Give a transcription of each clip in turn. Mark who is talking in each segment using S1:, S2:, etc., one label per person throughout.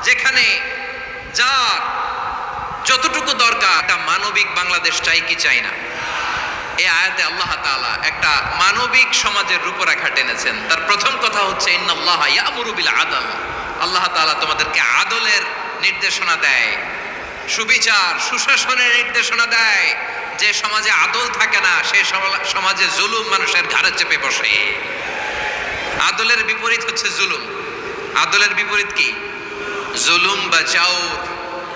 S1: যেখানে যার যতটুকু দরকার একটা মানবিক বাংলাদেশ চাই কি চাই না। এই আয়াতে আল্লাহ তাআলা একটা মানবিক সমাজের রূপরেখা টেনেছেন। তার প্রথম কথা হচ্ছে ইন্নাল্লাহা ইয়ামুরু বিল আদল। আল্লাহ তাআলা তোমাদেরকে আদলের নির্দেশনা দেয়, সুবিচার সুশাসনের নির্দেশনা দেয়। যে সমাজে আদল থাকে না সে সমাজে জুলুম মানুষের ঘাড়ে চেপে বসে। আদলের বিপরীত হচ্ছে জুলুম। আদলের বিপরীত কি? জুলুম বা জাওর,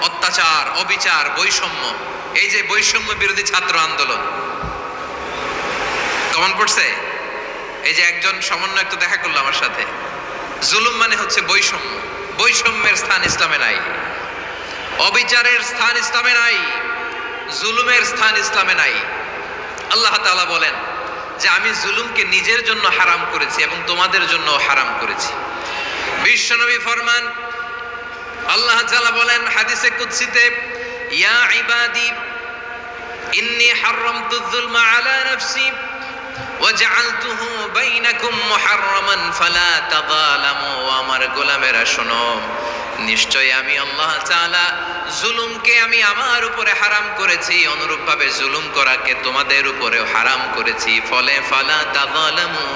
S1: অত্যাচার, অবিচার, বৈষম্য। এই যে বৈষম্য বিরোধী ছাত্র আন্দোলন কমন পড়ছে। এই যে একজন সমন্বয়ক তো দেখা করলো আমার সাথে। জুলুম মানে হচ্ছে বৈষম্য। বৈষম্যের স্থান ইসলামে নাই, অবিচারের স্থান ইসলামে নাই, জুলুমের স্থান ইসলামে নাই। আল্লাহ তাআলা বলেন যে আমি জুলুমকে নিজের জন্য হারাম করেছি এবং তোমাদের জন্য হারাম করেছি। বিশ্বনবী ফরমান, আল্লাহ তাআলা বলেন হাদিসে কুদসিতে, ইয়া ইবাদি ইন্নী হারামতু যুলমা আলা নাফসি ওয়া জাআলতুহু বাইনাকুম মুহাররামান ফালা তাযালামু। আমার গোলামেরা শোনো, নিশ্চয় আমি আল্লাহ তাআলা জুলুমকে আমি আমার উপরে হারাম করেছি, অনুরূপভাবে জুলুম করাকে তোমাদের উপরেও হারাম করেছি। ফলে ফালা তাযালামু,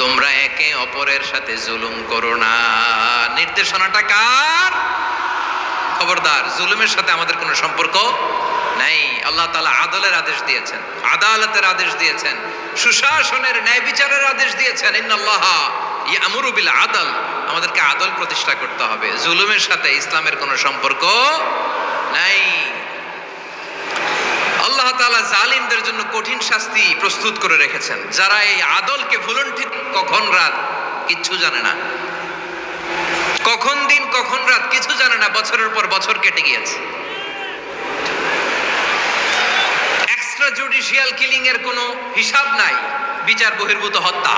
S1: তোমরা একে অপরের সাথে জুলুম করো না। নির্দেশনাটা কার? খবরদার, জুলুমের সাথে আমাদের কোনো সম্পর্ক নাই। আল্লাহ তাআলা আদলের আদেশ দিয়েছেন, আদালতের আদেশ দিয়েছেন, সুশাসনের ন্যায় বিচারের আদেশ দিয়েছেন। ইন্নাল্লাহা ইয়ামুরু বিল আদল। আমাদেরকে আদল প্রতিষ্ঠা করতে হবে। জুলুমের সাথে ইসলামের কোনো সম্পর্ক নাই। আল্লাহ তাআলা জালিমদের জন্য কঠিন শাস্তি প্রস্তুত করে রেখেছেন। যারা এই আদলকে ভুলুণ্ঠিত, কখন রাত কিচ্ছু জানে না, কখন দিন কখন রাত কিছু জানে না, বছরের পর বছর কেটে গিয়েছে। এক্সট্রা জুডিশিয়াল কিলিং এর কোনো হিসাব নাই, বিচার বহির্ভূত হত্যা,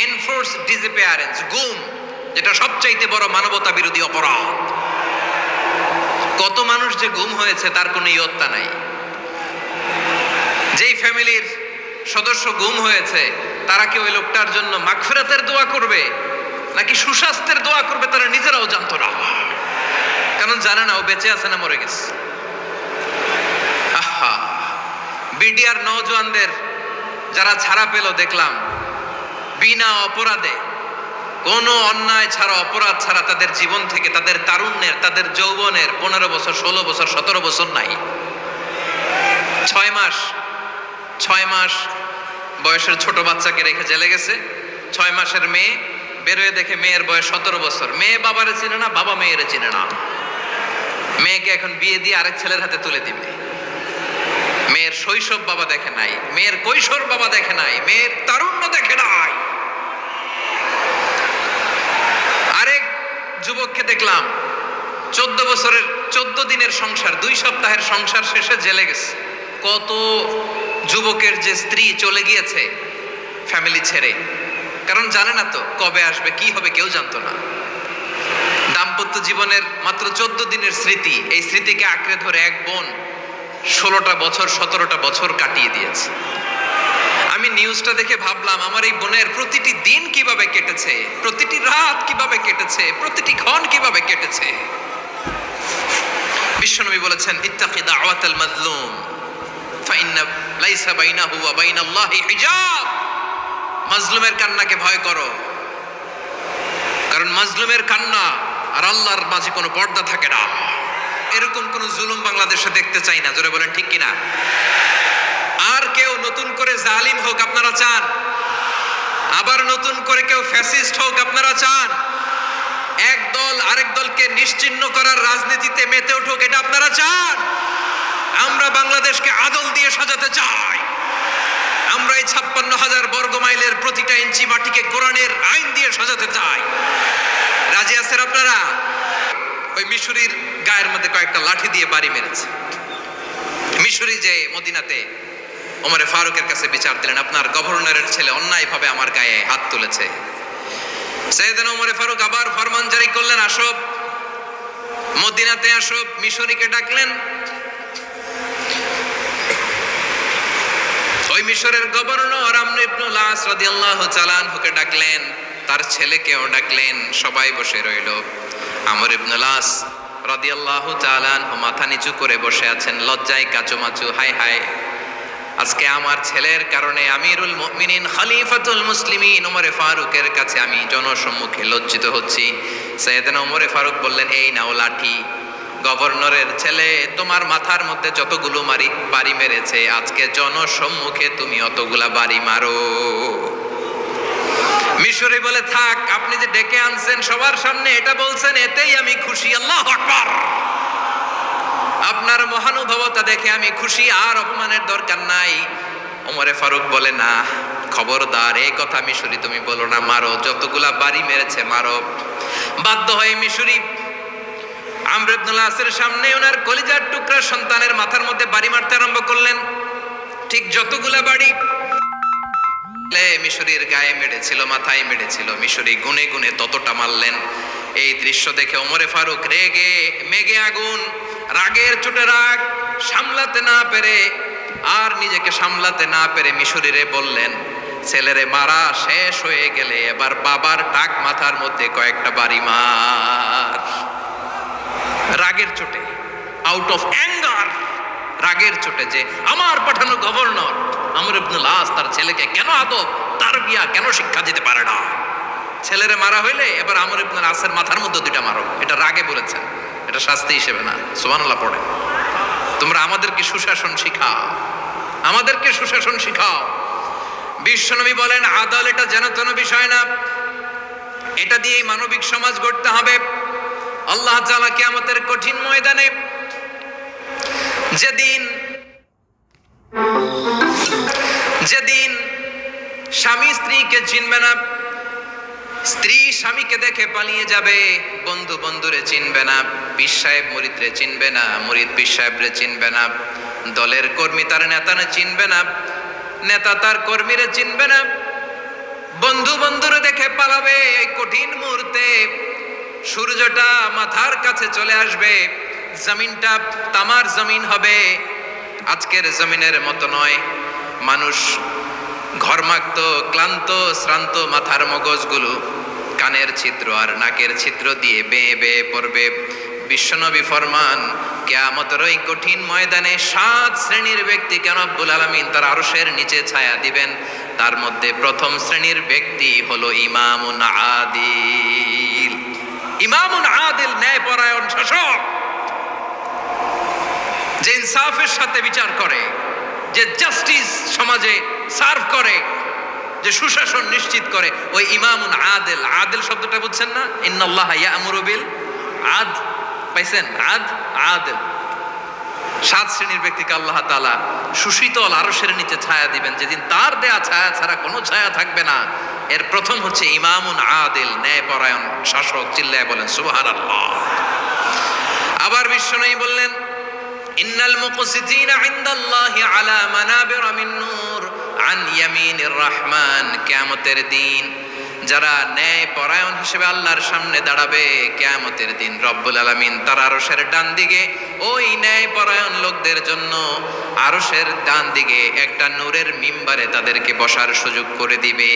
S1: এনফোর্স ডিসঅ্যাপিয়ারেন্স, গুম, যেটা সবচাইতে বড় মানবতা বিরোধী অপরাধ। কত মানুষ যে গুম হয়েছে তার কোনো ইয়ত্তা নাই। যেই ফ্যামিলির সদস্য গুম হয়েছে তারা কি ওই লোকটার জন্য মাগফিরাতের দোয়া করবে নাকি সুস্বাস্থ্যের দোয়া করবে তারা নিজেরাও জানতো না, কারণ জানে না ও বেঁচে আছে না মরে গেছে। আহা, বিডিআর নওজোয়ানদের যারা ছাড়া পেল দেখলাম, বিনা অপরাধে, কোনো অন্যায় ছাড়া, অপরাধ ছাড়া তাদের জীবন থেকে, তাদের তারুণ্যের, তাদের যৌবনের 15 বছর 16 বছর 17 বছর নাই, 6 মাস বয়সের ছোট বাচ্চাকে রেখে জেলে গেছে। 6 মাসের মেয়ে বেরোয় দেখে মেয়ের বয়স 17 বছর। মেয়ে বাবারে চিনে না, বাবা মেয়েরে চিনে না। মেয়েকে এখন বিয়ে দিয়ে আরেক ছেলের হাতে তুলে দিবে। মেয়ের শৈশব বাবা দেখে নাই, মেয়ের কৈশোর বাবা দেখে নাই, মেয়ের তারুণ্য দেখে নাই। আরেক যুবককে দেখলাম 14 দিনের সংসার, 2 সপ্তাহের সংসার শেষে জেলে গেছে। কত যুবকের যে স্ত্রী চলে গিয়েছে ফ্যামিলি ছেড়ে, কারণ জানে না তো কবে আসবে, কি হবে, কেউ জানতো না। দাম্পত্য জীবনের মাত্র 14 দিনের স্মৃতি, এই স্মৃতিকে আঁকড়ে ধরে এক বোন 16টা বছর 17টা বছর কাটিয়ে দিয়েছে। আমি নিউজটা দেখে ভাবলাম আমার এই বোনের প্রতিটি দিন কিভাবে কেটেছে, প্রতিটি রাত কিভাবে কেটেছে, প্রতিটি ক্ষণ কিভাবে কেটেছে। বিশ্বনবী বলেছেন, ইত্তাকি দাওয়াতাল মাজলুম ফাইন্না লাইসা বাইনাহু ওয়া বাইনাল্লাহি হিজাব। মাজলুমের কান্নাকে ভয় করো, কারণ মাজলুমের কান্না আর আল্লাহর মাঝে কোনো পর্দা থাকে না। এরকম কোন জুলুম বাংলাদেশে দেখতে চাই না। জোরে বলেন ঠিক কিনা? আর কেউ নতুন করে জালিম হোক আপনারা চান? আবার নতুন করে কেউ ফ্যাসিস্ট হোক আপনারা চান? এক দল আরেক দলকে নিশ্চিহ্ন করার রাজনীতিতে মেতে উঠুক এটা আপনারা চান? আমরা বাংলাদেশকে আদল দিয়ে সাজাতে চাই। আমরা এই 56,000 বর্গ মাইলের প্রতিটা ইঞ্চি মাটিকে কোরআনের আইন দিয়ে সাজাতে চাই। রাজি আছেন আপনারা? ওই মিশরীর গায়ের মধ্যে কয়েকটা লাঠি দিয়ে বাড়ি মেরেছে। মিশরী যে মদিনাতে ওমরে ফারুকের কাছে বিচার দিলেন, আপনার গভর্নরের ছেলে অন্যায়ভাবে আমার গায়ে হাত তুলেছে। সাইয়েদনা ওমরে ফারুক আবার ফরমান জারি করলেন, আসো মদিনাতে আসো। মিশরীকে ডাকলেন। ওই মিশরের গভর্নর আমর ইবনুল আস রাদিয়াল্লাহু তাআলা আনহুকে ডাকলেন। তার ছেলেকেও ডাকলেন, সবাই বসে রইল। আমর ইবনুল আস রাদিয়াল্লাহু তাআলা আনহু মাথা নিচু করে বসে আছেন, লজ্জায় কাচুমাচু। হায় হায়, আজকে আমার ছেলের কারণে আমিরুল মুমিনিন খলিফাতুল মুসলিমিন ওমরে ফারুকের কাছে আমি জনসম্মুখে লজ্জিত হচ্ছি। সাইয়েদনা ওমরে ফারুক বললেন, এই নাও লাঠি, গভর্নরের ছেলে তোমার মাথার মধ্যে যতগুলো বাড়ি মেরেছে, আজকে জনসম্মুখে তুমি অতগুলা বাড়ি মারো। মিশরি বলে, থাক, আপনি যে ডেকে আনছেন সবার সামনে এটা বলছেন, এতেই আমি খুশি। আল্লাহু আকবার। আপনার মহানুভবতা দেখে আমি খুশি, আর অপমানের দরকার নাই। ওমরে ফারুক বলে, না, খবরদার, এই কথা মিশরি তুমি বলো না, মারো, যতগুলা বাড়ি মেরেছে মারো। বাধ্য হয়ে মিশরি আমর ইবনুল আসের সামনে ওনার কলিজার টুকরা সন্তানের মাথার মধ্যে বাড়ি মারতে আরম্ভ করলেন। ঠিক যতগুলা বাড়ি মিশরির গায়ে মেরেছিল, মাথায় মেরেছিল, মিশরি গুনে গুনে ততটা মারলেন। এই দৃশ্য দেখে ওমরে ফারুক রেগে মেগে আগুন, রাগের চোটে রাগ সামলাতে না পেরে, আর নিজেকে সামলাতে না পেরে মিশরিরে বললেন, ছেলেরে মারা শেষ হয়ে গেলে এবার বাবার টাক মাথার মধ্যে কয়েকটা বাড়ি মার। রাগের চোটে, আউট অফ অ্যাঙ্গার, রাগের চোটে, যে আমার পাঠানো গভর্নর আমর ইবনুল আস তার ছেলেকে কেন আদব তারবিয়া কেন শিক্ষা দিতে পারে না। ছেলেরে মারা হইলে এবার আমর ইবনুল আসের মাথার মধ্যে দুইটা মারো। এটা রাগে বলেছেন, এটা শাস্তি হিসেবে না। সুবহানাল্লাহ পড়ে। তোমরা আমাদেরকে সুশাসন শিখাও, আমাদেরকে সুশাসন শিখাও। বিশ্বনবী বলেন, আদাল এটা যেন তেন বিষয় না, এটা দিয়েই মানবিক সমাজ গড়তে হবে। আল্লাহ তাআলা কিয়ামতের কঠিন ময়দানে যেদিন স্বামী স্ত্রীকে চিনবে না, স্ত্রী স্বামীকে দেখে পালিয়ে যাবে, বন্ধু বন্ধুরে চিনবে না, পীর সাহেব মুরিদরে চিনবে না, মুরিদ পীর সাহেবরে চিনবে না, দলের কর্মী তার নেতারে চিনবে না, নেতা তার কর্মীরে চিনবে না, বন্ধু বন্ধুরে দেখে পালাবে। এই কঠিন মুহূর্তে সূর্যটা মাথার কাছে চলে আসবে, জমিনটা তামার জমিন হবে। আজকের জমিনের মতো নয়। মানুষ ঘর্মাক্ত, ক্লান্ত, শ্রান্ত মাথার মগজগুলো কানের ছিদ্র আর নাকের ছিদ্র দিয়ে বেয়ে বেয়ে পড়বে। বিশ্বনবী ফরমান, কিয়ামতের ওই কঠিন ময়দানে 7 শ্রেণীর ব্যক্তিকে রব্বুল আলামিন তার আরশের নিচে ছায়া দিবেন। তার মধ্যে প্রথম শ্রেণীর ব্যক্তি হলো ইমামুন আদিল। ইমামুন আদিল, ন্যায়পরায়ণ শাসক, যে ইনসাফের সাথে বিচার করে, যে জাস্টিস সমাজে সার্ভ করে, যে সুশাসন নিশ্চিত করে, ওই ইমামুন আদিল। আদিল শব্দটা বুঝছেন না? ইন্নাল্লাহা ইয়া'মুরু বিল আদল, পাইছেন? আদিল। 7 শ্রেণীর ব্যক্তিকে আল্লাহ তাআলা সুশীতল আরশের নিচে ছায়া দিবেন, যেদিন তার দেয়া ছায়া ছাড়া কোনো ছায়া থাকবে না। এর প্রথম হচ্ছে ইমামুন আদিল, ন্যায়পরায়ণ শাসক। চিল্লায় বলেন সুবহানাল্লাহ। আবার বিশ্বনবী বললেন, ইন্নাল মুকসিতিনা ইনদাল্লাহি আলা মানাবিরা মিন নূর আন ইয়ামিনির রহমান। কিয়ামতের দিন যারা ন্যায়পরায়ণ হিসেবে আল্লাহর সামনে দাঁড়াবে, কিয়ামতের দিন রব্বুল আলামিন তার আরশের ডান দিকে ওই ন্যায়পরায়ণ লোকদের জন্য আরশের ডান দিকে একটা নূরের মিম্বারে তাদেরকে বসার সুযোগ করে দিবে।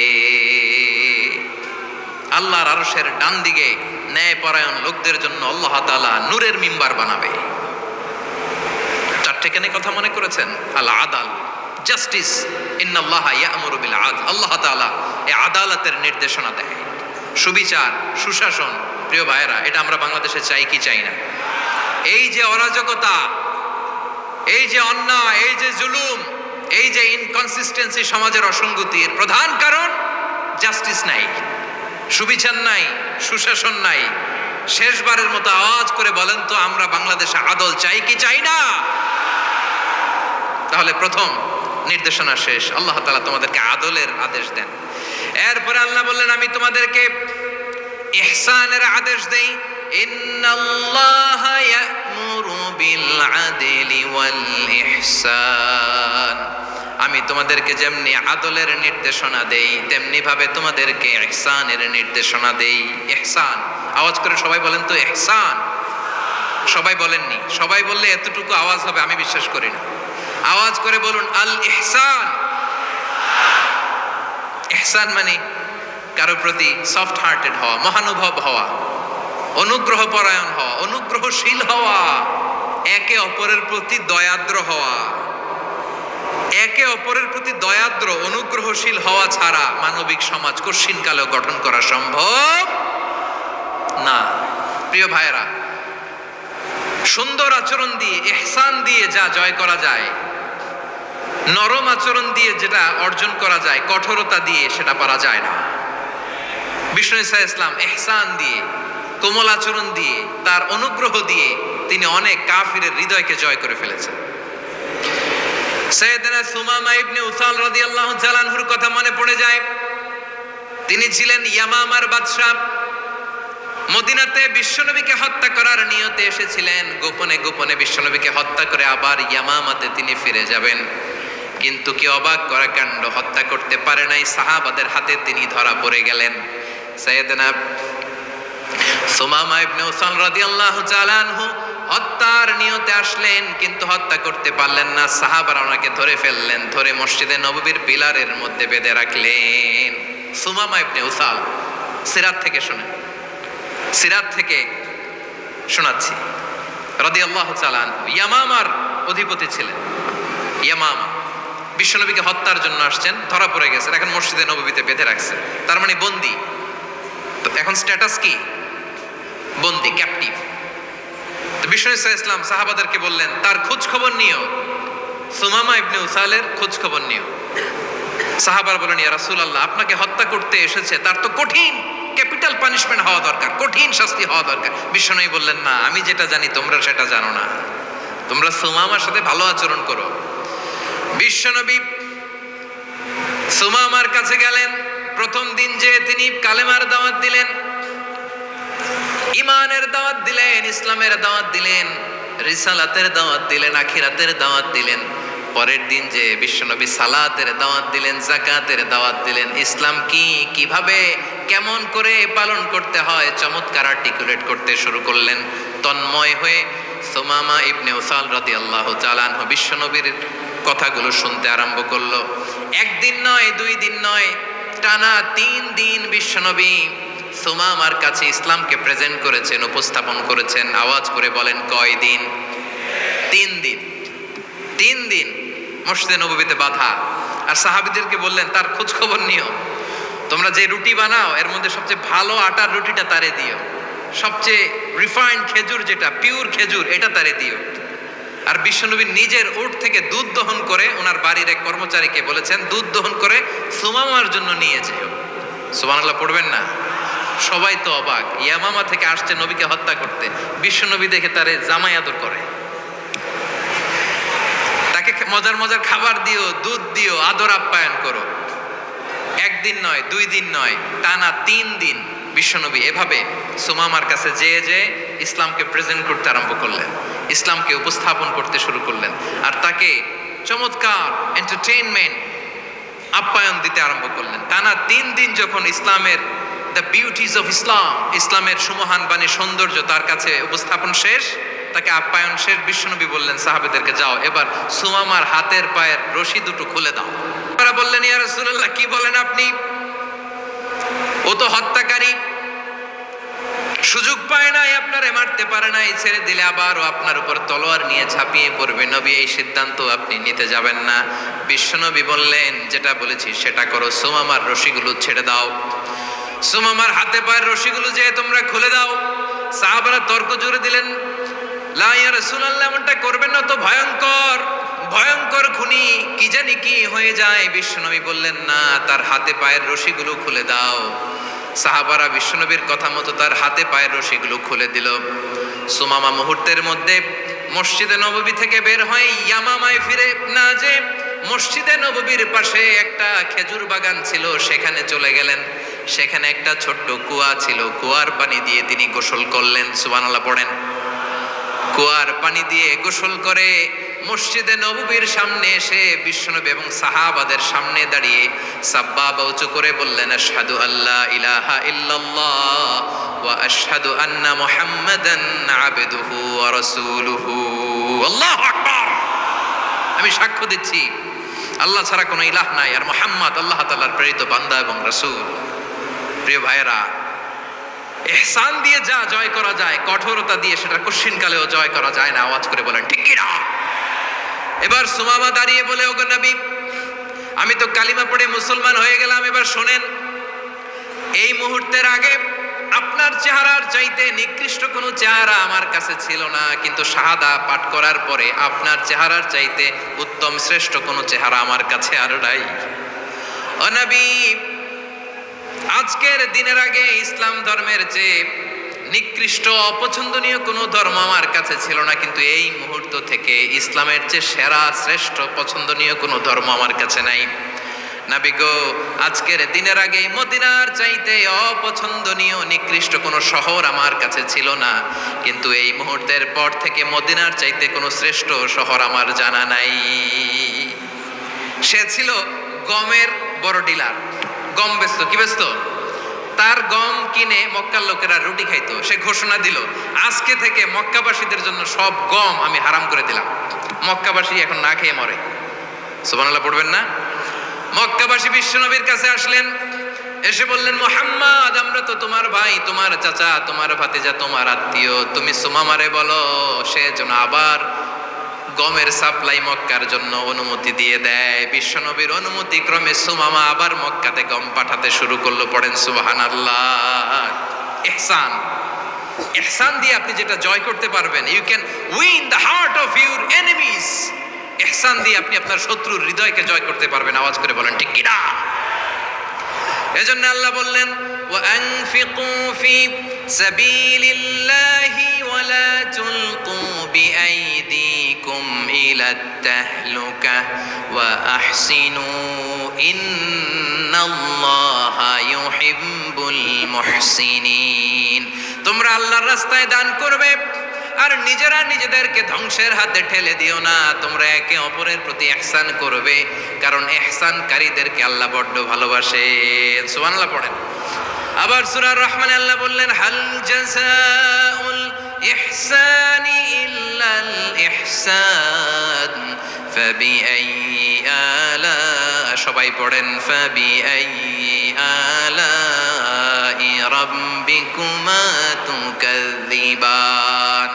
S1: আল্লাহর আরশের ডান দিকে ন্যায়পরায়ণ লোকদের জন্য আল্লাহ তাআলা নূরের মিম্বার বানাবে। চারটে কেন কথা মনে করেছেন? আল আদাল, জাস্টিস। ইন্নাল্লাহা ইয়া'মুরু বিল আদল। আল্লাহ তাআলা এই আদালতের নির্দেশনা দেয়, সুবিচার, সুশাসন। প্রিয় ভাইয়েরা, এটা আমরা বাংলাদেশে চাই কি চাই না? এই যে অরাজকতা, এই যে অন্যায়, এই যে জুলুম, এই যে ইনকনসিস্টেন্সি সমাজের অসঙ্গতির প্রধান কারণ জাস্টিস নাই, সুবিচার নাই, সুশাসন নাই। শেষবারের মতো আওয়াজ করে বলেন তো, আমরা বাংলাদেশে আদল চাই কি চাই না? তাহলে প্রথম নির্দেশনা শেষ। আল্লাহ তাআলা তোমাদেরকে আদলের আদেশ দেন। এরপরে আল্লাহ বললেন, আমি তোমাদেরকে ইহসানের আদেশ দেই। ইন্নাল্লাহা ইয়া'মুরু বিল আদলি ওয়াল ইহসান। আমি তোমাদেরকে যেমনি আদলের নির্দেশনা দেই, তেমনি ভাবে তোমাদেরকে ইহসানের নির্দেশনা দেই। ইহসান, আওয়াজ করে সবাই বলেন তো ইহসান। সবাই বলেননি, সবাই বললে এতটুকু আওয়াজ হবে আমি বিশ্বাস করি না। আওয়াজ করে বলুন আল ইহসান। ইহসান মানে কারো প্রতি সফট হার্টেড হওয়া, মহানুভব হওয়া, অনুগ্রহ পরায়ণ হওয়া, অনুগ্রহশীল হওয়া, একে অপরের প্রতি দয়াদ্র হওয়া। একে অপরের প্রতি দয়াদ্র অনুগ্রহশীল হওয়া ছাড়া মানবিক সমাজ কশিনকালেও গঠন করা সম্ভব না। প্রিয় ভাইরা, সুন্দর আচরণ দিয়ে, ইহসান দিয়ে যা জয় করা যায়, নরম আচরণ দিয়ে যেটা অর্জন করা যায়, কঠোরতা দিয়ে সেটা পারা যায় না। বিষ্ণু ঈসা ইসলাম ইহসান দিয়ে, কোমল আচরণ দিয়ে, তার অনুগ্রহ দিয়ে তিনি অনেক কাফিরের হৃদয়কে জয় করে ফেলেছেন। সাইয়েদনা সুমামা ইবনে উসাল রাদিয়াল্লাহু তাআলা আনহুর কথা মনে পড়ে যায়। তিনি ছিলেন ইয়ামামার বাদশা। মদিনাতে বিশ্বনবীকে হত্যা করার নিয়তে এসেছিলেন। গোপনে গোপনে বিশ্বনবীকে হত্যা করে আবার ইয়ামামাতে তিনি ফিরে যাবেন। কিন্তু কি অবাক করা কাণ্ড, হত্যা করতে পারে নাই, সাহাবাদের হাতে তিনি ধরা পড়ে গেলেন। সাইয়েদনা সুমামা ইবনে উসাল রাদিয়াল্লাহু তাআলা আনহু হত্যার নিয়তে আসলেন, কিন্তু হত্যা করতে পারলেন না। সাহাবারা ওনাকে ধরে ফেললেন, ধরে মসজিদে নববীর পিলারের মধ্যে বেঁধে রাখলেন। সুমামা ইবনে উসাল, সিরাত থেকে শুনেন, সিরাত থেকে শোনাচ্ছি, রাদিয়াল্লাহু তাআলা আনহু ইয়ামামার অধিপতি ছিলেন। ইয়ামামা বিশ্বনবীকে হত্যার জন্য আসছেন, ধরা পড়ে গেছেন, এখন মসজিদে নববীতে বেঁধে রাখছে, তার মানে বন্দী। তো এখন স্ট্যাটাস কি? বন্দী, ক্যাপটিভ। তো বিষ্ণু ঈসা ইসলাম সাহাবাদেরকে বললেন, তার খোঁজ খবর নিও, সুমামা ইবনে উসালের খোঁজ খবর নিও। সাহাবার বলেন, ইয়া রাসূলুল্লাহ, আপনাকে হত্যা করতে এসেছে, তার তো কঠিন ক্যাপিটাল পানিশমেন্ট হওয়া দরকার, কঠিন শাস্তি হওয়া দরকার। বিশ্বনবী বললেন, না, আমি যেটা জানি তোমরা সেটা জানো না, তোমরা সুমামার সাথে ভালো আচরণ করো। বিশ্বনবী সুমামার কাছে গেলেন। প্রথম দিন যে তিনি কালেমার দাওয়াত দিলেন, ইমানের দাওয়াত দিলেন, ইসলামের দাওয়াত দিলেন, রিসালাতের দাওয়াত দিলেন, আখিরাতের দাওয়াত দিলেন। পরের দিন যে বিশ্বনবী সালাতের দাওয়াত দিলেন, যাকাতের দাওয়াত দিলেন, ইসলাম কি, কিভাবে, কেমন করে পালন করতে হয় চমৎকার আর্টিকুলেট করতে শুরু করলেন। তন্ময় হয়ে সুমামা ইবনে উসাল রাদিয়াল্লাহু তাআলা আনহু বিশ্বনবীর কথাগুলো শুনতে আরম্ভ করলো। একদিন নয়, 2 দিন নয়, টানা 3 দিন বিশ্বনবী সুমামার কাছে ইসলামকে প্রেজেন্ট করেছেন, উপস্থাপন করেছেন। আওয়াজ করে বলেন, কয় দিন? 3 দিন। 3 দিন মসজিদে নববীতে বাঁধা। আর সাহাবীদেরকে বললেন, তার খোঁজ খবর নিও, তোমরা যে রুটি বানাও এর মধ্যে সবচেয়ে ভালো আটার রুটিটা তারে দিও, সবচেয়ে রিফাইন্ড খেজুর, যেটা পিওর খেজুর, এটা তারে দিও। আর বিশ্বনবী নিজের উট থেকে দুধ দহন করে ওনার বাড়ির এক কর্মচারীকে বলেছেন, দুধ দহন করে সুমামার জন্য নিয়ে যেও। সুবহানাল্লাহ পড়বেন না? সবাই তো অবাক, ইয়ামামা থেকে আসছে নবীকে হত্যা করতে, বিশ্বনবী দেখে তারে জামাই আদর করে, তাকে মজার মজার খাবার দিও, দুধ দিও, আদর আপ্যায়ন করো। 1 দিন নয়, 2 দিন নয়, টানা 3 দিন বিশ্বনবী এভাবে সুমামার কাছে যেয়ে যেয়ে ইসলামকে প্রেজেন্ট করতে আরম্ভ করলেন, ইসলামকে উপস্থাপন করতে শুরু করলেন। আর তাকে চমৎকার এন্টারটেইনমেন্ট, আপ্যায়ন দিতে আরম্ভ করলেন। টানা 3 দিন যখন ইসলামের দ্য বিউটিজ অফ ইসলাম, ইসলামের সুমহান বাণী, সৌন্দর্য তার কাছে উপস্থাপন শেষ, তাকে আপ্যায়ন শেষ, বিশ্বনবী বললেন সাহাবেদেরকে, যাও এবার সুমামার হাতের পায়ের রশি দুটো খুলে দাও। তারা বললেন, ইয়া রাসূলুল্লাহ, কি বলেন আপনি? ও তো হত্যাকারী, সুযোগ পায় নাই, আপনারে মারতে পারে নাই, ছেড়ে দিলে আবার ও আপনার উপর তলোয়ার নিয়ে ঝাঁপিয়ে পড়বে। নবী, এই সিদ্ধান্ত আপনি নিতে যাবেন না। বিশ্বনবী বললেন, যেটা বলেছি সেটা করো, সুমামার রশিগুলো ছেড়ে দাও, সুমামার হাতে পায়ের রশিগুলো যে তোমরা খুলে দাও। সাহাবারা তর্ক জুড়ে দিলেন, লা ইয়া রাসূলুল্লাহ, এমনটা করবেন না, তো ভয়ঙ্কর, ভয়ঙ্কর খুনি, কি জানি কি হয়ে যায়। বিশ্বনবী বললেন, না, তার হাতে পায়ের রশিগুলো খুলে দাও। সাহাবারা বিশ্বনবীর কথা মতো তার হাতে পায়ের রশিগুলো খুলে দিল। সুমামা মুহূর্তের মধ্যে মসজিদে নববী থেকে বের হয়ে ইয়ামামায় ফিরে না যে মসজিদে নববীর পাশে একটা খেজুর বাগান ছিল, সেখানে চলে গেলেন। সেখানে একটা ছোট্ট কুয়া ছিল, কুয়ার পানি দিয়ে তিনি গোসল করলেন। সুবহানাল্লাহ পড়েন। কুয়ার পানি দিয়ে গোসল করে মসজিদে নববীর সামনে এসে বিশ্বনবী এবং সাহাবাদের সামনে দাঁড়িয়ে সাব্বাবা উঁচু করে বললেন, আশহাদু আল্লা ইলাহা ইল্লাল্লাহ ওয়া আশহাদু আন্না মুহাম্মাদান আবদুহু ওয়া রাসূলুহু। আল্লাহু আকবার। আমি সাক্ষ্য দিচ্ছি আল্লাহ ছাড়া কোনো ইলাহ নাই, আর মুহাম্মদ আল্লাহ তাআলার প্রেরিত বান্দা এবং রাসূল। প্রিয় ভাইয়েরা, ইহসান দিয়ে যা জয় করা যায়, কঠোরতা দিয়ে সেটা কঠিনকালেও জয় করা যায় না। আওয়াজ করে বলেন ঠিক কি না? এবার সুমামা দাঁড়িয়ে বলে, ওগো নবী, আমি তো কালিমা পড়ে মুসলমান হয়ে গেলাম, এবার শোনেন, এই মুহূর্তের আগে আপনার চেহারার চাইতে নিকৃষ্ট কোনো চেহারা আমার কাছে ছিল না, কিন্তু শাহাদা পাঠ করার পরে আপনার চেহারার চাইতে উত্তম শ্রেষ্ঠ কোনো চেহারা আমার কাছে আর নাই। ও নবী, আজকের দিনের আগে ইসলাম ধর্মের চেয়ে নিকৃষ্ট অপছন্দনীয় কোনো ধর্ম আমার কাছে ছিল না, কিন্তু এই মুহূর্ত থেকে ইসলামের চেয়ে সেরা শ্রেষ্ঠ পছন্দনীয় কোনো ধর্ম আমার কাছে নাই। নবী গো, আজকের দিনের আগে মদিনার চাইতে অপছন্দনীয় নিকৃষ্ট কোনো শহর আমার কাছে ছিল না, কিন্তু এই মুহূর্তের পর থেকে মদিনার চাইতে কোনো শ্রেষ্ঠ শহর আমার জানা নাই। সে ছিল গমের বড় ডিলার, গম বেচতো। কি বেচতো? তার গম কিনে মক্কার লোকেরা রুটি খাইতো। সে ঘোষণা দিল, আজকে থেকে মক্কাবাসীদের জন্য সব গম আমি হারাম করে দিলাম, মক্কাবাসী এখন না খেয়ে মরে। সুবহানাল্লাহ পড়বেন না? মক্কাবাসী বিশ্বনবীর কাছে আসলেন, এসে বললেন, মুহাম্মদ, আমরা তো তোমার ভাই, তোমার চাচা, তোমার ভাতিজা, তোমার আত্মীয়, তুমি সুমামারে বলো সে যেন আবার গমের সাপ্লাই মক্কার জন্য অনুমতি দিয়ে দেয়। বিশ্বনবীর অনুমতি ক্রমে সুমামা আবার মক্কাতে গম পাঠাতে শুরু করলো। পড়েন সুবহানাল্লাহ। ইহসান, ইহসান দিয়ে আপনি যেটা জয় করতে পারবেন, you can win the heart of your enemies. ইহসান দিয়ে আপনি আপনার শত্রুর হৃদয়কে জয় করতে পারবেন। আওয়াজ করে বলেন ঠিক কি না? এজন্য আল্লাহ বললেন, ওয়া আনফিকু ফি সাবিলিল্লাহি ওয়া লা তুলকু বিআইদিকুম ইলাত তাহলুকা ওয়া আহসিনু ইন্নাল্লাহা ইউহিব্বুল মুহসিনিন। তোমরা আল্লাহর রাস্তায় দান করবে আর নিজেরা নিজেদেরকে ধ্বংসের হাতে ঠেলে দিও না। তোমরা একে অপরের প্রতি ইহসান করবে, কারণ ইহসানকারীদেরকে আল্লাহ বড্ড ভালোবাসেন। সুবহানাল্লাহ পড়েন। আবার সূরা রহমানে আল্লাহ বললেন, হাল জাযাউল ইহসানি ইল্লাল ইহসান ফাবিআইয়ি আলা, সবাই পড়েন, ফাবিআইয়ি আলাই রাব্বিকুমা তুকাযযিবান।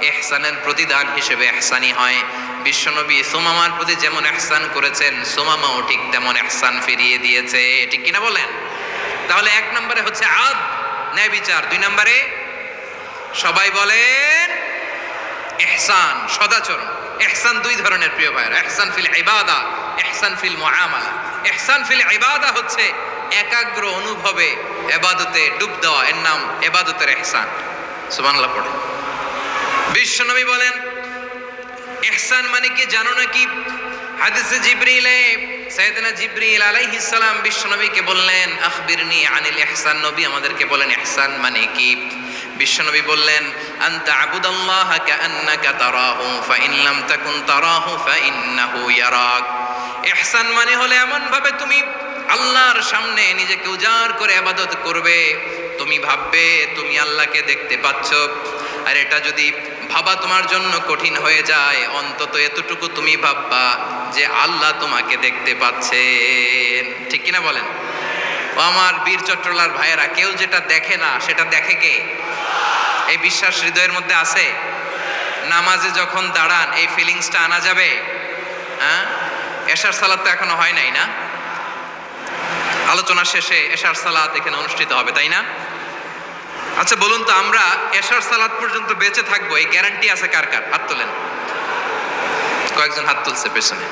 S1: ইহসানের প্রতিদান হিসেবে ইহসানি হয়। বিশ্বনবী সুমামার প্রতি যেমন ইহসান করেছেন, সুমামাও ঠিক তেমন ইহসান ফিরিয়ে দিয়েছে। ঠিক কিনা বলেন? তাহলে এক নম্বরে হচ্ছে আদ, ন্যায় বিচার। দুই নম্বরে সবাই বলেন ইহসান, সদাচরণ। ইহসান দুই ধরনের প্রিয় ভাইরা, ইহসান ফিল ইবাদা, ইহসান ফিল মুআমালা। ইহসান ফিল ইবাদা হচ্ছে একাগ্র অনুভবে ইবাদতে ডুব দেওয়া, এর নাম ইবাদতের ইহসান। সুবহানাল্লাহ পড়ে। বিশ্বনবী বলেন ইহসান মানে কি জানো নাকি? হাদিসে জিবরিলে সাইয়েদনা জিবরিল আলাইহিস সালাম বিশ্বনবীকে বললেন, আখবিরনি আনিল ইহসান। নবী আমাদেরকে বলেন ইহসান মানে কি? বিশ্বনবী বললেন, আনতা আবুদাল্লাহা কাআন্নাকা তারাহু ফাইন লাম তাকুন তারাহু ফাইন্নাহু ইয়ারাক। ইহসান মানে হলো এমন ভাবে তুমি আল্লাহর সামনে নিজেকে উজাড় করে ইবাদত করবে, তুমি ভাববে তুমি আল্লাহকে দেখতে পাচ্ছ। আর এটা যদি ভাবা তোমার জন্য কঠিন হয়ে যায়, অন্তত এতটুকু তুমি ভাববা যে আল্লাহ তোমাকে দেখতে পাচ্ছেন। ঠিক কিনা বলেন? ও আমার বীর চট্টলার ভাইয়েরা, কেউ যেটা দেখে না সেটা দেখে কে? এই বিশ্বাস হৃদয়ের মধ্যে আছে? নামাজে যখন দাঁড়ান এই ফিলিংসটা আনা যাবে? হ্যাঁ, এশার সালাত তো এখনো হয় নাই না? আলোচনা শেষে এশার সালাত এখানে অনুষ্ঠিত হবে, তাই না? আচ্ছা বলুন তো, আমরা এশার সালাত পর্যন্ত বেঁচে থাকবো এই গ্যারান্টি আছে কার কার? হাত তোলেন। কয়েকজন হাত তুলছে পেছনে,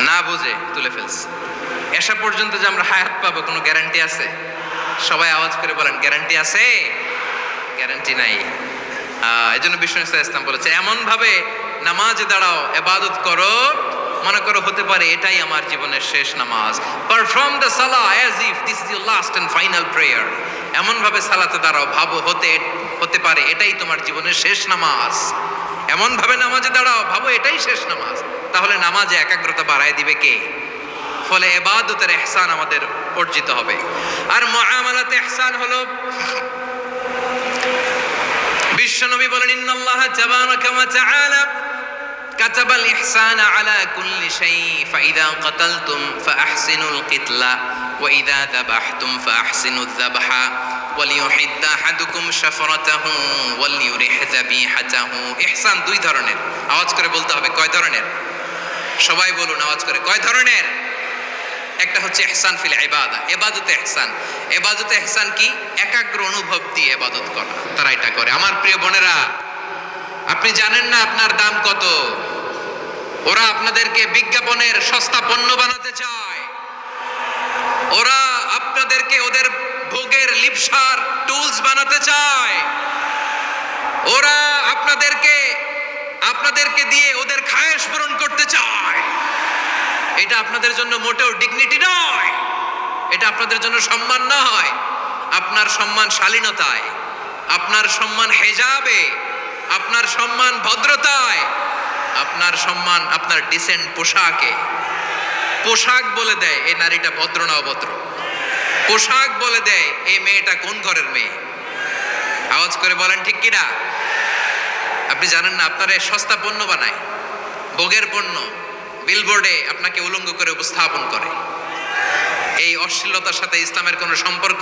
S1: না বুঝে তুলে ফেলছে। এশা পর্যন্ত যে আমরা হায়াত পাবো কোনো গ্যারান্টি আছে? সবাই আওয়াজ করে বলেন গ্যারান্টি আছে? গ্যারান্টি নাই। এই জন্য বিষ্ণু ইসলাম বলেছে, এমন ভাবে নামাজে দাঁড়াও, ইবাদত করো, মনে করো হতে পারে এটাই আমার জীবনের শেষ নামাজ। পারফর্ম দ্য সালাহ as if this is your last and final prayer. এমন ভাবে সালাতে দাঁড়াও, ভাবো হতে পারে এটাই তোমার জীবনের শেষ নামাজ। এমন ভাবে নামাজে দাঁড়াও, ভাবো এটাই শেষ নামাজ। তাহলে নামাজে একাগ্রতা বাড়ায় দিবে কে? ফলে ইবাদতের ইহসান আমাদের অর্জিত হবে। আর মুআমালাতে ইহসান হলো, বিশ্বনবী বলেন, ইন্নাল্লাহা তাবারাকা ওয়া তাআলা কাতাবাল ইহসানা আলা কুল্লি শাই ফাইদা কাতালতুম ফাআহসিনুল কিতলা ওয়া ইযা যাবাহতুম ফাআহসিনুয যাবহা ওয়ালিয়ুহিদ্দ আহাদুকুম শাফরাতাহু ওয়ালিয়ুরিহ যাবিহাতাহু। ইহসান দুই ধরনের, আওয়াজ করে বলতে হবে। কয় ধরনের? সবাই বলুন আওয়াজ করে, কয় ধরনের? একটা হচ্ছে ইহসান ফিল ইবাদা, ইবাদতে ইহসান। ইবাদতে ইহসান কি? একাগ্র অনুভব দিয়ে ইবাদত করা, তারা এটা করে। আমার প্রিয় বোনেরা, আপনি জানেন না আপনার দাম কত। ওরা আপনাদেরকে বিজ্ঞাপনের সস্তা পণ্য বানাতে চায়, ওরা আপনাদেরকে ওদের ভোগের লিপসার টুলস বানাতে চায়, ওরা আপনাদেরকে দিয়ে ওদের খায়েশ পূরণ করতে চায়। এটা আপনাদের জন্য মোটেও ডিগনিটি নয়, এটা আপনাদের জন্য সম্মান নয়। আপনার সম্মান শালীনতায়, আপনার সম্মান হেজাবে, আপনার সম্মান ভদ্রতায়, আপনার সম্মান আপনার ডিসেন্ট পোশাকে। পোশাক বলে দেয় এই নারীটা ভদ্র না অভদ্র, পোশাক বলে দেয় এই মেয়েটা কোন ঘরের মেয়ে। আওয়াজ করে বলেন ঠিক কিনা? আপনি জানেন না আপনারা সস্তা পণ্য বানায়, ভোগের পণ্য, বিলবোর্ডে আপনাকে উলঙ্গ করে উপস্থাপন করে। এই অশ্লীলতার সাথে ইসলামের কোনো সম্পর্ক।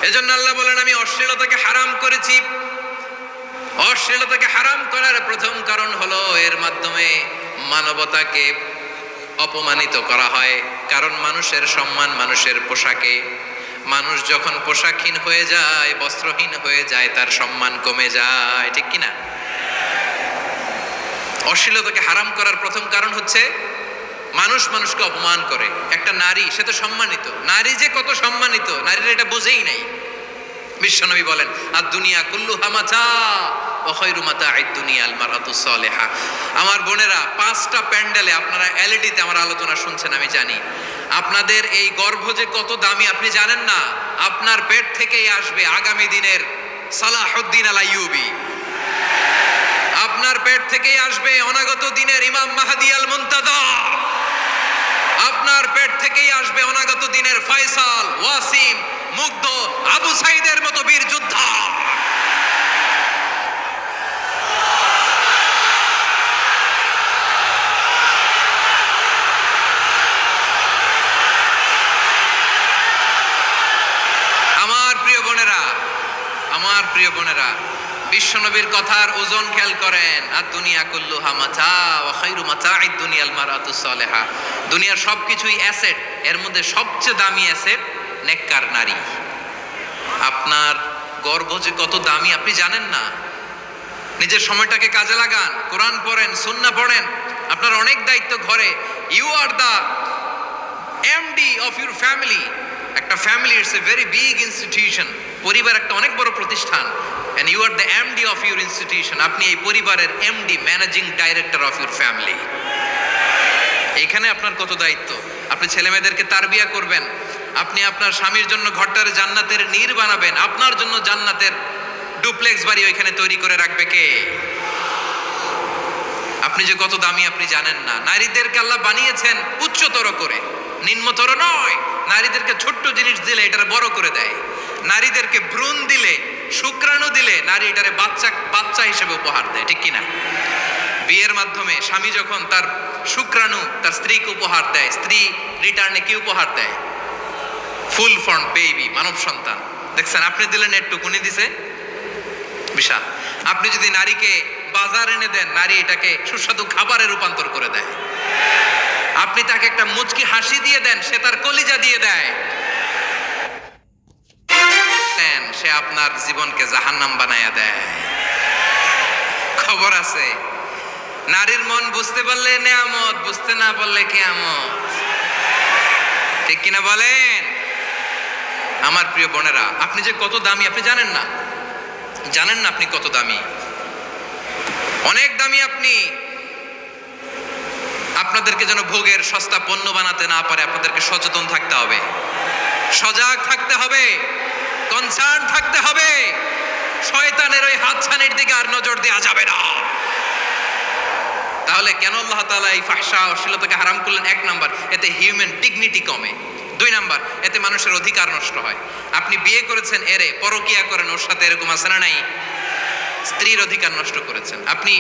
S1: এজন্য আল্লাহ বলেন আমি অশ্লীলতাকে হারাম করেছি। অশ্লীলতাকে হারাম করার প্রথম কারণ হলো এর মাধ্যমে মানবতাকে অপমানিত করা হয়। কারণ মানুষের সম্মান মানুষের পোশাকে। মানুষ যখন পোশাকহীন হয়ে যায়, বস্ত্রহীন হয়ে যায়, তার সম্মান কমে যায়, ঠিক কিনা? অশ্লীলতাকে হারাম করার প্রথম কারণ হচ্ছে মানুষ মানুষকে অপমান করে। একটা নারী, সে তো সম্মানিত, নারী যে কত সম্মানিত নারীরা এটা বোঝেই নাই। বিশ্বনবী বলেন আর দুনিয়া কুল্লুহা মাতা ওয়া খায়রু মাতা'আদ দুনিয়া আল মারআতুস সালিহা। আমার বোনেরা, 5টা প্যান্ডেলে আপনারা এলইডিতে আমার আলোচনা শুনছেন, আমি জানি। আপনাদের এই গর্ভ যে কত দামি আপনি জানেন না। আপনার পেট থেকেই আসবে আগামী দিনের সালাহুদ্দিন আল আইয়ুবী, আপনার পেট থেকেই আসবে অনাগত দিনের ইমাম মাহদী আল মুনতাযর, আপনার পেট থেকেই আসবে অনাগত দিনের ফয়সাল, ওয়াসিম, মুগ্ধ, আবু সাইদের মতো বীর যোদ্ধা। আমার প্রিয় বোনেরা, বিশ্বনবীর কথার ওজন খেয়াল করেন। আর দুনিয়া কুল্লুহা মাতা ওয়া খায়রু মাতা'আদ দুনিয়া আল মারআতুস সালিহা। দুনিয়ার সবকিছুই অ্যাসেট, এর মধ্যে সবচেয়ে দামি অ্যাসেট নেককার নারী। আপনার গর্ভ যে কত দামি আপনি জানেন না। নিজের সময়টাকে কাজে লাগান, কোরআন পড়েন, সুন্নাহ পড়েন। আপনার অনেক দায়িত্ব ঘরে। You are the MD of your family. একটা family it's a very big institution. পরিবার একটা অনেক বড় প্রতিষ্ঠান। and you are the MD of your institution. আপনি এই পরিবারের MD, managing director of your family. এখানে আপনার কত দায়িত্ব। আপনি ছেলেমেয়েদেরকে তারবিয়া করবেন, আপনি আপনার স্বামীর জন্য ঘরটারে জান্নাতের নীর বানাবেন, আপনার জন্য জান্নাতের ডুপ্লেক্স বাড়ি ওইখানে তৈরি করে রাখবে কে? আপনি যে কত দামি আপনি জানেন না। নারীদেরকে আল্লাহ বানিয়েছেন উচ্চতর করে, নিম্নতর নয়। নারীদেরকে ছোট্ট জিনিস দিলে এটারে বড় করে দেয়। নারীদেরকে ভ্রূণ দিলে, শুক্রাণু দিলে নারী এটারে বাচ্চা হিসেবে উপহার দেয়, ঠিক কিনা? বিয়ের মাধ্যমে স্বামী যখন তার শুক্রাণু তার স্ত্রীকে উপহার দেয়, স্ত্রী রিটার্নে কি উপহার দেয়? ফুল ফর্ম বেবি, মানব সন্তান। দেখছেন, আপনি দিলেন একটুক, উনি দিছে বিশাল। আপনি যদি নারীকে বাজার এনে দেন, নারী এটাকে সুস্বাদু খাবারে রূপান্তর করে দেয়। আপনি তাকে একটা মুচকি হাসি দিয়ে দেন, সে তার কলিজা দিয়ে দেয়। সে আপনার জীবনকে জাহান্নাম বানায়া দেয়। খবর আছে, নারীর মন বুঝতে পারলে নেয়ামত, বুঝতে না পারলে কিয়ামত, ঠিক কিনা বলেন? আমার প্রিয় বোনেরা, আপনি যে কত দামি আপনি জানেন না। জানেন না আপনি কত দামি, অনেক দামি আপনি। আপনাদেরকে যেন ভোগের সস্তা পণ্য বানাতে না পারে আপনাদেরকে সচেতন থাকতে হবে, সজাগ থাকতে হবে, কনসার্ন থাকতে হবে। শয়তানের ওই হাতছানির দিকে আর নজর দেওয়া যাবে না। তাহলে কেন আল্লাহ তাআলা এই ফাহশা অশ্লীলতাকে হারাম করলেন? 1 নাম্বার, এতে হিউম্যান ডিগনিটি কমে। 2 নাম্বার, এতে মানুষের অধিকার নষ্ট হয়। আপনি বিয়ে করেছেন, এরে পরকিয়া করেন, ওর সাথে এরকম আছে না নাই? স্ত্রীর অধিকার নষ্ট করেছেন, আপনি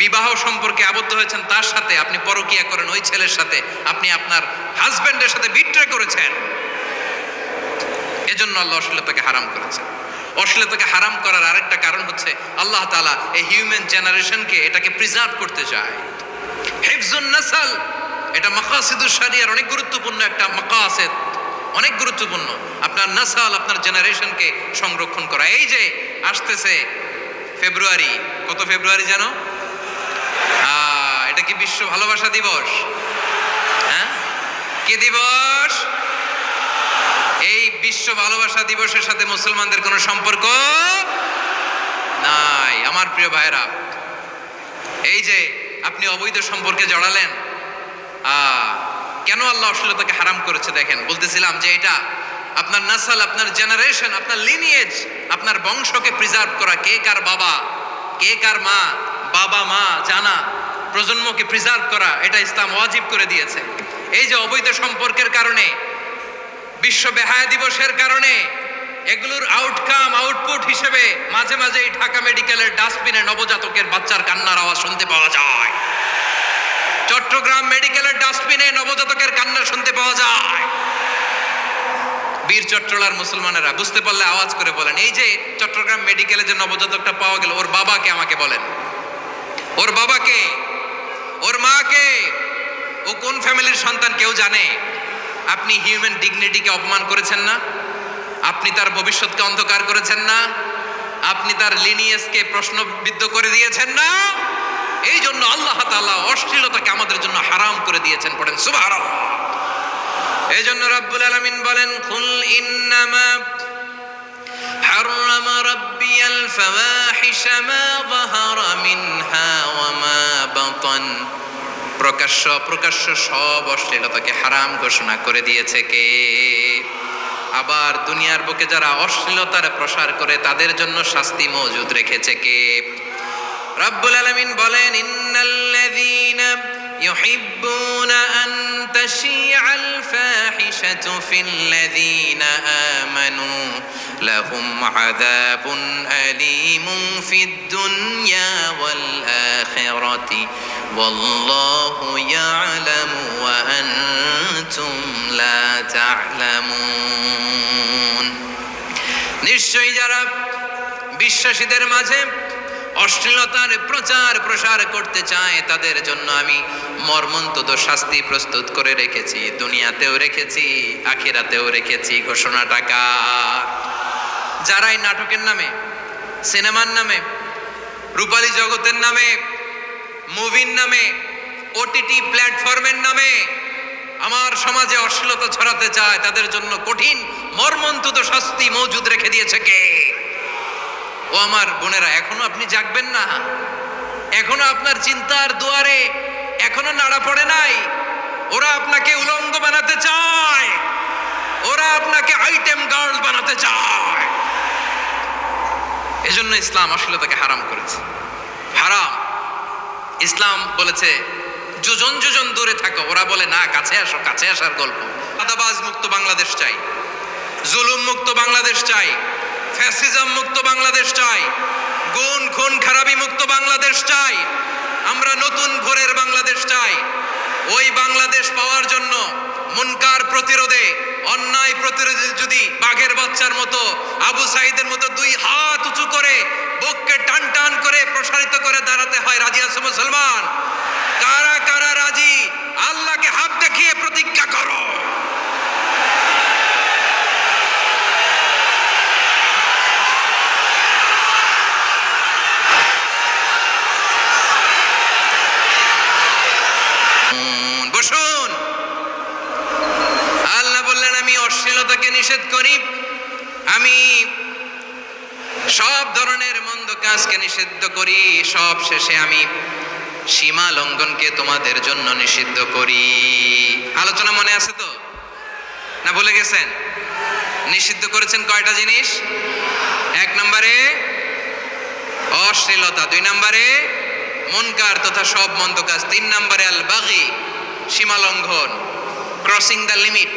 S1: বিবাহ সম্পর্কে আবদ্ধ হয়েছেন তার সাথে, আপনি পরকিয়া করেন ওই ছেলের সাথে, আপনি আপনার হাজবেন্ডের সাথে বিট্রে করেছেন, এজন্য আল্লাহ অশ্লীলতাকে হারাম করেছেন। অশ্লীলতাকে হারাম করার আরেকটা কারণ হচ্ছে আল্লাহ তাআলা এই হিউম্যান জেনারেশনকে এটাকে প্রিজার্ভ করতে চায়। হিফজুন নাসাল, এটা মাকাসিদুশ শরিয়ার অনেক গুরুত্বপূর্ণ একটা মাকাসিদ, অনেক গুরুত্বপূর্ণ। আপনার নাসাল, আপনার জেনারেশনকে সংরক্ষণ করা। এই যে আসতেছে ফেব্রুয়ারি, কত ফেব্রুয়ারি জানো? এটা কি বিশ্ব ভালোবাসা দিবস? হ্যাঁ, কি দিবস? এই বিশ্ব ভালোবাসা দিবসের সাথে মুসলমানদের কোনো সম্পর্ক নাই। আমার প্রিয় ভাইরা, এই যে আপনি অবৈধ সম্পর্কে জড়ালেন, কেন আল্লাহ অশ্লীলতাকে হারাম করেছে দেখেন। বলতেছিলাম যে এটা আপনার নাসাল, আপনার জেনারেশন, আপনার লিনিয়েজ, আপনার বংশকে প্রিজার্ভ করা। কে কার বাবা, কে কার মা, বাবা মা জানা, প্রজন্মকে প্রিজার্ভ করা, এটা ইসলাম ওয়াজিব করে দিয়েছে। এই যে অবৈধ সম্পর্কের কারণে, বিশ্ব বেহায়া দিবসের কারণে, এগুলোর আউটকাম, আউটপুট হিসেবে মাঝে মাঝে এই ঢাকা মেডিকেলের ডাস্টবিনে নবজাতকের বাচ্চার কান্নার আওয়াজ শুনতে পাওয়া যায়। চট্টগ্রাম মেডিকেলের ডাস্টবিনে নবজাতকের কান্না শুনতে পাওয়া যায়। বীর চট্টলার মুসলমানেরা বুঝতে পারলে আওয়াজ করে বলেন, এই যে চট্টগ্রাম মেডিকেলে যে নবজাতকটা পাওয়া গেল, ওর বাবাকে আমাকে বলেন, ওর বাবাকে, ওর মাকে, ও কোন ফ্যামিলির সন্তান কেউ জানে? আপনি হিউম্যান ডিগনিটিকে অপমান করেছেন না? আপনি তার ভবিষ্যৎকে অন্ধকার করেছেন না? আপনি তার লিনিয়েজকে প্রশ্নবিদ্ধ করে দিয়েছেন না? এই জন্য আল্লাহ তাআলা অশ্লীলতাকে আমাদের জন্য হারাম করে দিয়েছেন। পড়েন সুবহানাল্লাহ। এই জন্য রাব্বুল আলামিন বলেন, কুল ইন্নামা হাররামা রাব্বিয়াল ফাওয়াহিশা মা যাহারা মিনহা ওয়া মা বাতান। প্রকাশ্য অপ্রকাশ্য সব অশ্লীলতাকে হারাম ঘোষণা করে দিয়েছে কে? আবার দুনিয়ার বুকে যারা অশ্লীলতার প্রসার করে তাদের জন্য শাস্তি মজুদ রেখেছে কে? রব্বুল আলামিন বলেন, ইন্নাল্লাযীনা ইউহিব্বুনা আন তাশিআল ফাহিশাতু ফিল্লাযীনা আমানু লাহুম আযাবুন আলীমুন ফিদ দুনিয়া ওয়াল আখিরাতি ওয়াল্লাহু ইয়া'লামু ওয়া আনতুম লা তা'লামুন। নিশ্চয়ই যারা বিশ্বাসীদের মাঝে অশ্লীলতার প্রচার প্রসার করতে চায় তাদের জন্য আমি মর্মন্তুদ শাস্তি প্রস্তুত করে রেখেছি, দুনিয়াতেও রেখেছি, আখিরাতেও রেখেছি। ঘোষণাটা কার? যারাই নাটকের নামে, সিনেমার নামে, রূপালী জগতের নামে, মুভির নামে, ওটিটি প্ল্যাটফর্মের নামে আমার সমাজে অশ্লীলতা ছড়াতে চায় তাদের জন্য কঠিন মর্মন্তুদ শাস্তি মজুদ রেখে দিয়েছে কে? ও আমার বোনেরা, এখনো আপনি জাগবেন না? এখনো আপনার চিন্তার দুয়ারে এখনো নাড়া পড়ে নাই? ওরা আপনাকে উলঙ্গ বানাতে চায়, ওরা আপনাকে আইটেম গার্ল বানাতে চায়। এজন্য ইসলাম অশ্লীলতাকে হারাম করেছে। হারাম। ইসলাম বলেছে যোজন যোজন দূরে থাকো, ওরা বলে না কাছে আসো, কাছে আসার গল্প। চাঁদাবাজ মুক্ত বাংলাদেশ চাই, জুলুম মুক্ত বাংলাদেশ চাই, ফ্যাসিজম মুক্ত বাংলাদেশ চাই, গুণ খুন খারাপি মুক্ত বাংলাদেশ চাই। আমরা নতুন ভোরের বাংলাদেশ চাই। ওই বাংলাদেশ পাওয়ার জন্য মুনকার প্রতিরোধে, অন্যায় প্রতিরোধে যদি বাঘের বাচ্চার মতো, আবু সাঈদের মতো দুই হাত উঁচু করে বুককে টান টান করে প্রসারিত করে দাঁড়াতে হয়, রাজি আছো মুসলমান? কারা কারা রাজি? আল্লাহকে হাত দেখিয়ে প্রতিজ্ঞা করো। বসুন। আল্লাহ বললেন, আমি অশ্লীলতাকে নিষেধ করি, আমি সব ধরনের মন্দ কাজকে নিষিদ্ধ করি, সব শেষে আমি সীমা লঙ্ঘনকে তোমাদের জন্য নিষিদ্ধ করি। আলোচনা মনে আছে তো? না ভুলে গেছেন? নিষিদ্ধ করেছেন কয়টা জিনিস? 1 নম্বরে অশ্লীলতা, 2 নম্বরে মুনকার তথা সব মন্দ কাজ, 3 নম্বরে আল বাগি, সীমা লঙ্ঘন, ক্রসিং দ্য লিমিট।